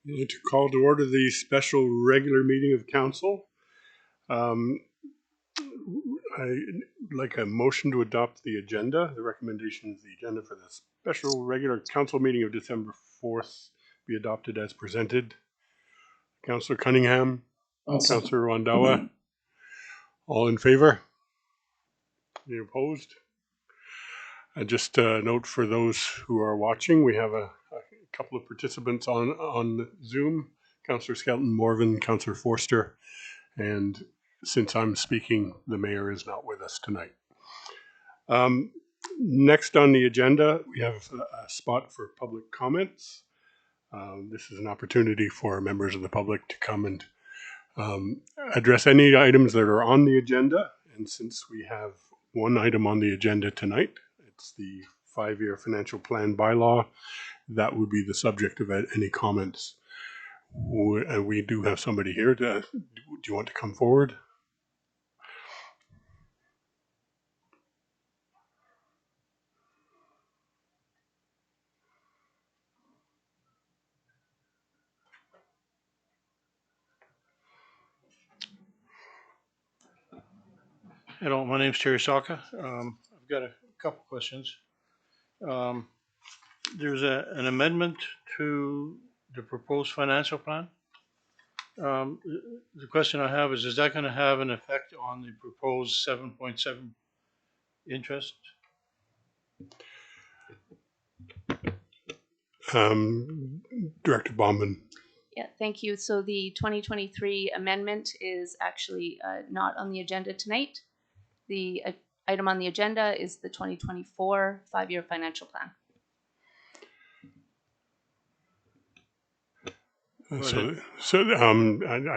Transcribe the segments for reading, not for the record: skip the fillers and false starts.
I'd like to call to order the special regular meeting of council. I'd like a motion to adopt the agenda. The recommendation is the agenda for the special regular council meeting of December 4th be adopted as presented. Councillor Cunningham, Councillor Rondella, all in favor? Any opposed? Just a note for those who are watching, we have a couple of participants on Zoom, Councillor Skelton Morvan, Councillor Forster, and since I'm speaking, the mayor is not with us tonight. Next on the agenda, we have a spot for public comments. This is an opportunity for members of the public to come and address any items that are on the agenda. And since we have one item on the agenda tonight, it's the 5-year financial plan bylaw, that would be the subject of any comments. We do have somebody here. Do you want to come forward? Hello, my name is Terry Salka. I've got a couple questions. There's an amendment to the proposed financial plan. The question I have is that going to have an effect on the proposed 7.7 interest? Director Bauman. Yeah, thank you. So the 2023 amendment is actually not on the agenda tonight. The item on the agenda is the 2024 5-year financial plan. I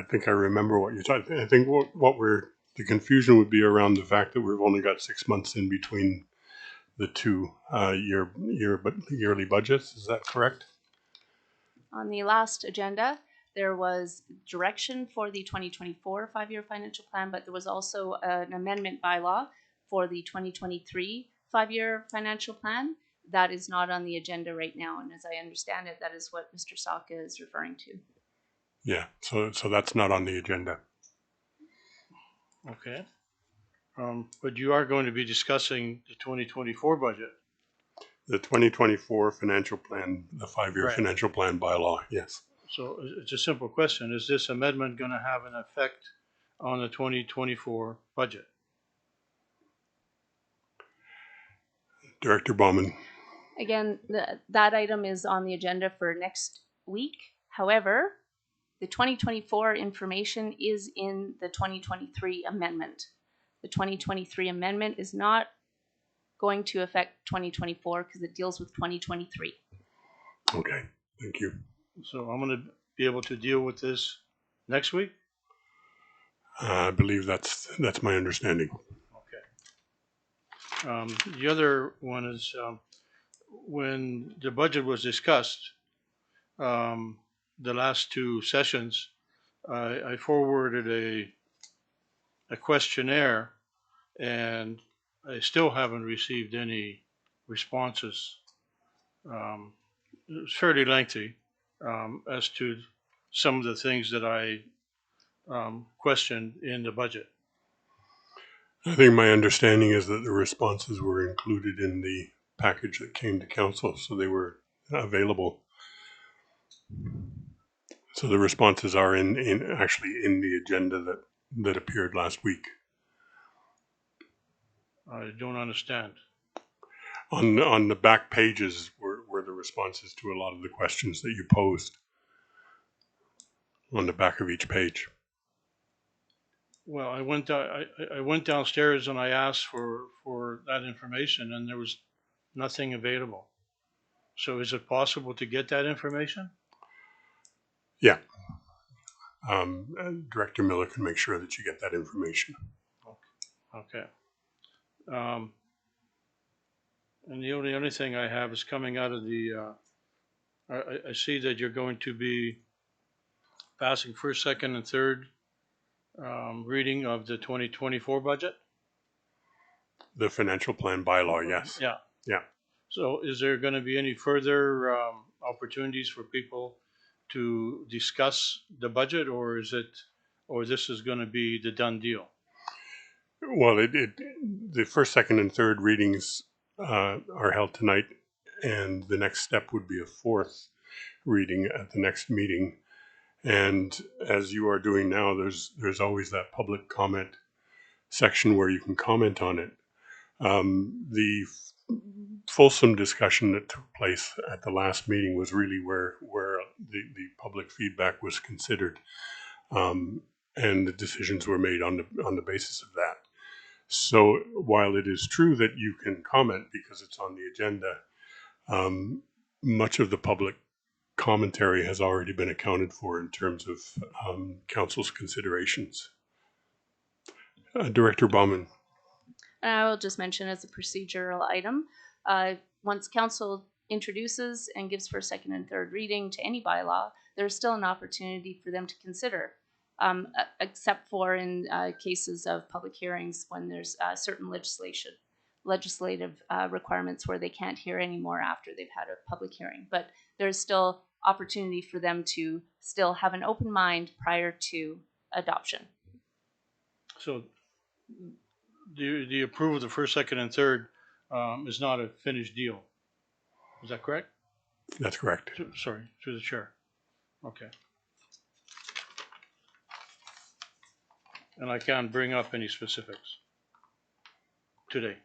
think I remember what you're talking. I think the confusion would be around the fact that we've only got 6 months in between the two yearly budgets. Is that correct? On the last agenda, there was direction for the 2024 5-year financial plan, but there was also an amendment bylaw for the 2023 5-year financial plan. That is not on the agenda right now, and as I understand it, that is what Mr. Salka is referring to. Yeah, so that's not on the agenda. Okay. But you are going to be discussing the 2024 budget. The 2024 financial plan, the 5-year Right. financial plan bylaw, yes. So it's a simple question. Is this amendment going to have an effect on the 2024 budget? Director Bauman. Again, that item is on the agenda for next week. However, the 2024 information is in the 2023 amendment. The 2023 amendment is not going to affect 2024 because it deals with 2023. Okay, thank you. So I'm going to be able to deal with this next week? I believe that's my understanding. Okay. The other one is when the budget was discussed, the last two sessions, I forwarded a questionnaire, and I still haven't received any responses. It was fairly lengthy as to some of the things that I questioned in the budget. I think my understanding is that the responses were included in the package that came to council, so they were available. So the responses are actually in the agenda that appeared last week. I don't understand. On the back pages were the responses to a lot of the questions that you posed on the back of each page. Well, I went downstairs and I asked for that information, and there was nothing available. So is it possible to get that information? Yeah. Director Miller can make sure that you get that information. Okay. And the only thing I have is coming out of the, I see that you're going to be passing first, second, and third reading of the 2024 budget. The financial plan bylaw, yes. Yeah. Yeah. So is there going to be any further opportunities for people to discuss the budget, or this is going to be the done deal? Well, the first, second, and third readings are held tonight, and the next step would be a fourth reading at the next meeting. And as you are doing now, there's always that public comment section where you can comment on it. The fulsome discussion that took place at the last meeting was really where the public feedback was considered, and the decisions were made on the basis of that. So while it is true that you can comment because it's on the agenda, much of the public commentary has already been accounted for in terms of council's considerations. Director Bauman. And I will just mention as a procedural item, once council introduces and gives first, second, and third reading to any bylaw, there's still an opportunity for them to consider, except for in cases of public hearings when there's certain legislative requirements where they can't hear anymore after they've had a public hearing. But there's still opportunity for them to still have an open mind prior to adoption. So the approval of the first, second, and third is not a finished deal. Is that correct? That's correct. Sorry, through the chair. Okay. And I can't bring up any specifics today.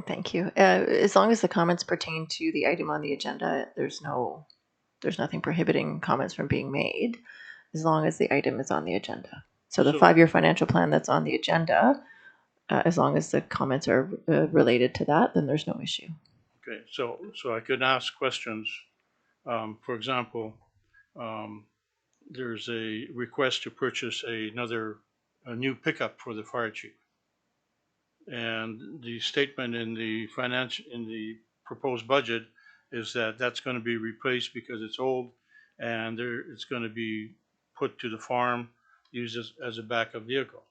Thank you. As long as the comments pertain to the item on the agenda, there's nothing prohibiting comments from being made, as long as the item is on the agenda. So the 5-year financial plan that's on the agenda, as long as the comments are related to that, then there's no issue. Okay, so I could ask questions. For example, there's a request to purchase a new pickup for the fire chief. And the statement in the proposed budget is that that's going to be replaced because it's old, and it's going to be put to the farm, used as a backup vehicle.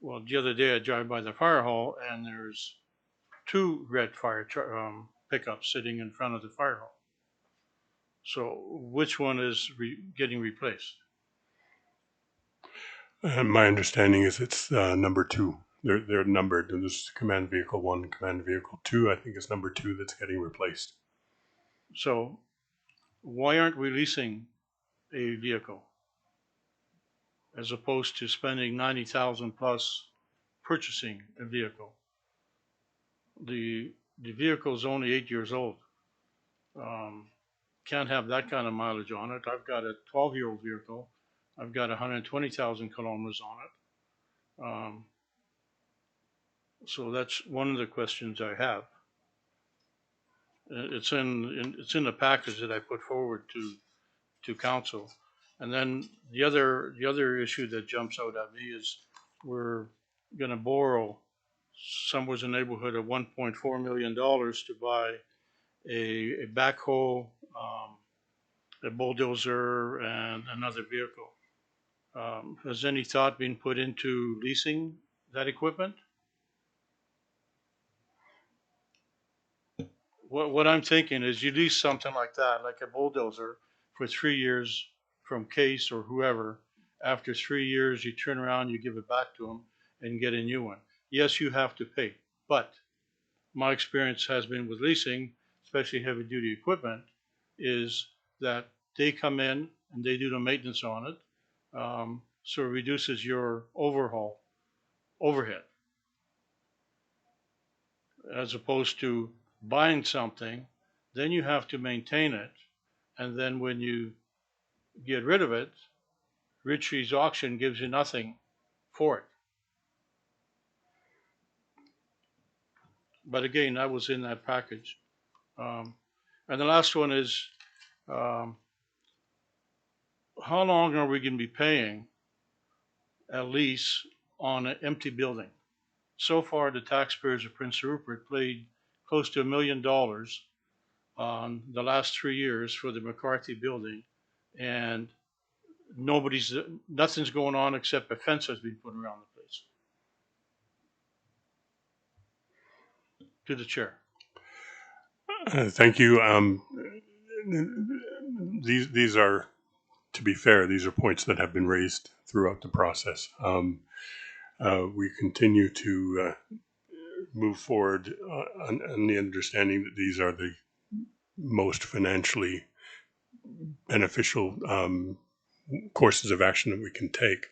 Well, the other day I drive by the fire hall, and there's 2 red fire pickups sitting in front of the fire hall. So which one is getting replaced? My understanding is it's number 2. They're numbered. There's Command Vehicle 1, Command Vehicle 2. I think it's number 2 that's getting replaced. So why aren't we leasing a vehicle as opposed to spending $90,000 plus purchasing a vehicle? The vehicle is only 8 years old. Can't have that kind of mileage on it. I've got a 12-year-old vehicle. I've got 120,000 kilometers on it. So that's one of the questions I have. It's in the package that I put forward to council. And then the other issue that jumps out at me is we're going to borrow somewhere in the neighborhood of $1.4 million to buy a backhoe, a bulldozer, and another vehicle. Has any thought been put into leasing that equipment? What I'm thinking is you lease something like that, like a bulldozer, for 3 years from Case or whoever. After 3 years, you turn around, you give it back to them, and get a new one. Yes, you have to pay, but my experience has been with leasing, especially heavy-duty equipment, is that they come in and they do the maintenance on it, so it reduces your overhead, as opposed to buying something, then you have to maintain it, and then when you get rid of it, Ritchie's auction gives you nothing for it. But again, that was in that package. And the last one is, how long are we going to be paying a lease on an empty building? So far, the taxpayers of Prince Rupert paid close to $1 million on the last 3 years for the McCarthy building, and nothing's going on except a fence has been put around the place. To the chair. Thank you. These are, to be fair, these are points that have been raised throughout the process. We continue to move forward on the understanding that these are the most financially beneficial courses of action that we can take.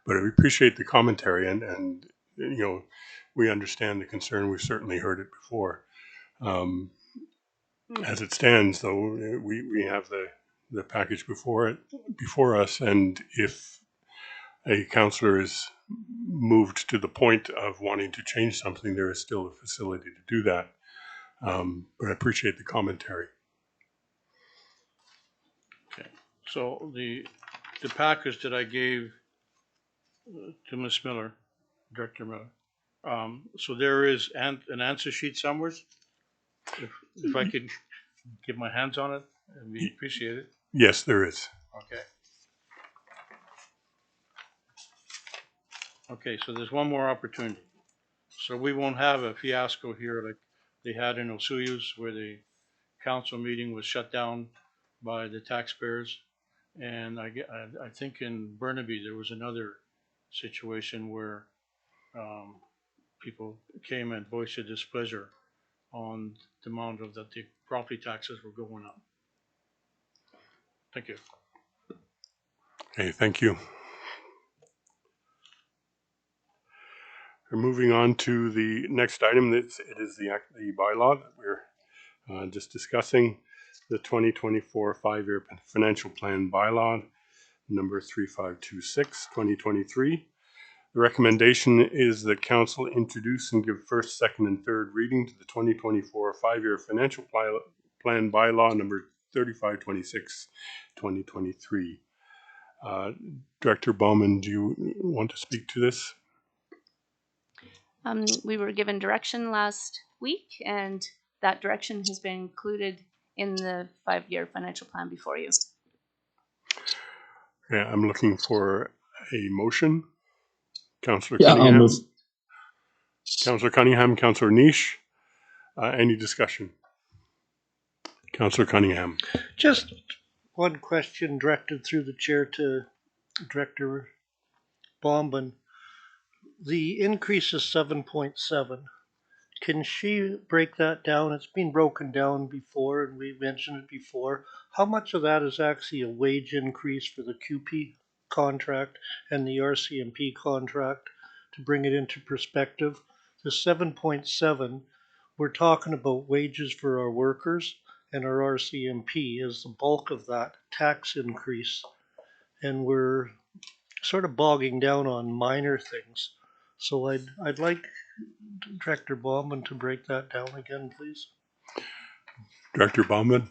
But we appreciate the commentary, and you know, we understand the concern. We've certainly heard it before. As it stands, though, we have the package before us, and if a councillor is moved to the point of wanting to change something, there is still a facility to do that. But I appreciate the commentary. Okay, so the package that I gave to Ms. Miller, Director Miller, so there is an answer sheet somewhere. If I could get my hands on it, it'd be appreciated. Yes, there is. Okay. Okay, so there's one more opportunity. So we won't have a fiasco here like they had in Osuyos, where the council meeting was shut down by the taxpayers. And I think in Burnaby, there was another situation where people came and voiced their displeasure on the amount of that the property taxes were going up. Thank you. Okay, thank you. We're moving on to the next item. It is the bylaw that we're just discussing, the 2024 5-year financial plan bylaw, number 3526, 2023. The recommendation is that council introduce and give first, second, and third reading to the 2024 5-year financial plan bylaw, number 3526, 2023. Director Bauman, do you want to speak to this? We were given direction last week, and that direction has been included in the 5-year financial plan before you. Okay, I'm looking for a motion. Councillor Yeah, Cunningham. move. Councillor Cunningham, Councillor Niche. Any discussion? Councillor Cunningham. Just one question directed through the chair to Director Bombin. The increase is 7.7. Can she break that down? It's been broken down before, and we mentioned it before. How much of that is actually a wage increase for the QP contract and the RCMP contract, to bring it into perspective? The 7.7, we're talking about wages for our workers, and our RCMP is the bulk of that tax increase. And we're sort of bogging down on minor things. So I'd like Director Bauman to break that down again, please. Director Bauman.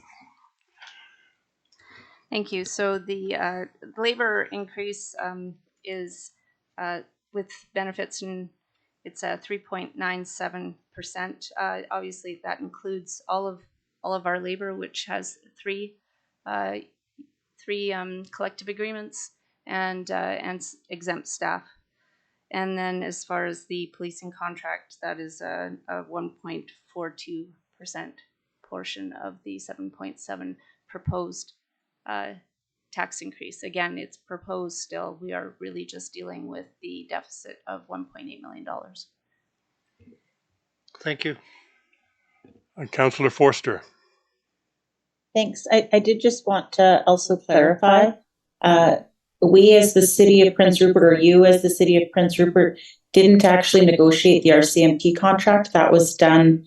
Thank you. So the labor increase is with benefits, and it's 3.97%. Obviously, that includes all of our labor, which has three collective agreements and exempt staff. And then as far as the policing contract, that is a 1.42% portion of the 7.7 proposed tax increase. Again, it's proposed still. We are really just dealing with the deficit of $1.8 million. Thank you. Councillor Forster. Thanks. I did just want to also clarify, we as the City of Prince Rupert, or you as the City of Prince Rupert, didn't actually negotiate the RCMP contract. That was done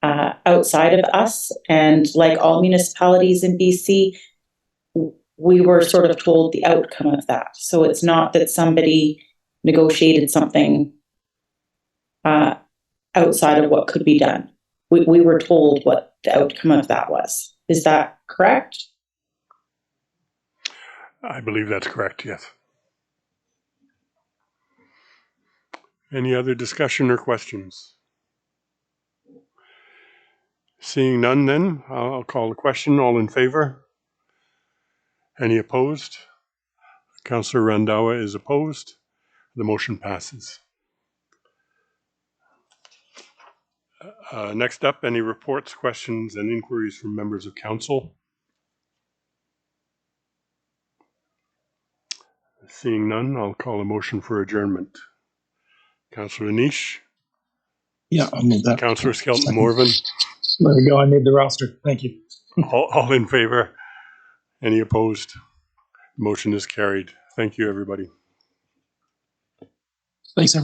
outside of us. And like all municipalities in BC, we were sort of told the outcome of that. So it's not that somebody negotiated something outside of what could be done. We were told what the outcome of that was. Is that correct? I believe that's correct, yes. Any other discussion or questions? Seeing none, then I'll call the question. All in favor? Any opposed? Councillor Randawa is opposed. The motion passes. Next up, any reports, questions, and inquiries from members of council? Seeing none, I'll call a motion for adjournment. Councillor Anish, Yeah, I'll move that. Councillor Skelton Second. Morvan, There we go. I made the roster. Thank you. all in favor? Any opposed? Motion is carried. Thank you, everybody. Thanks, everyone.